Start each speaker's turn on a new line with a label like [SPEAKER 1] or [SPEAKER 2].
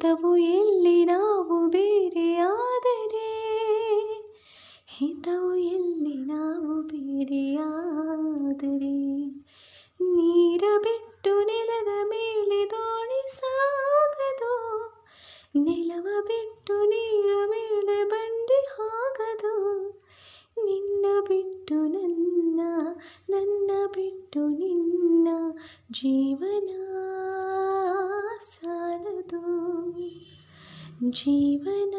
[SPEAKER 1] ಹಿತವು ಎಲ್ಲಿ ನಾವು ಬೇರೆಯಾದರೆ, ಹಿತವು ಎಲ್ಲಿ ನಾವು ಬೇರೆಯಾದರೆ. ನೀರ ಬಿಟ್ಟು ನೆಲದ ಮೇಲೆ ದೋಣಿ ಸಾಗದು, ನೆಲವ ಬಿಟ್ಟು ನೀರ ಮೇಲೆ ಬಂಡಿ ಹಾಗದು. ನಿನ್ನ ಬಿಟ್ಟು ನನ್ನ, ನನ್ನ ಬಿಟ್ಟು ನಿನ್ನ ಜೀವನ ಸಾಲದು, ಜೀವನ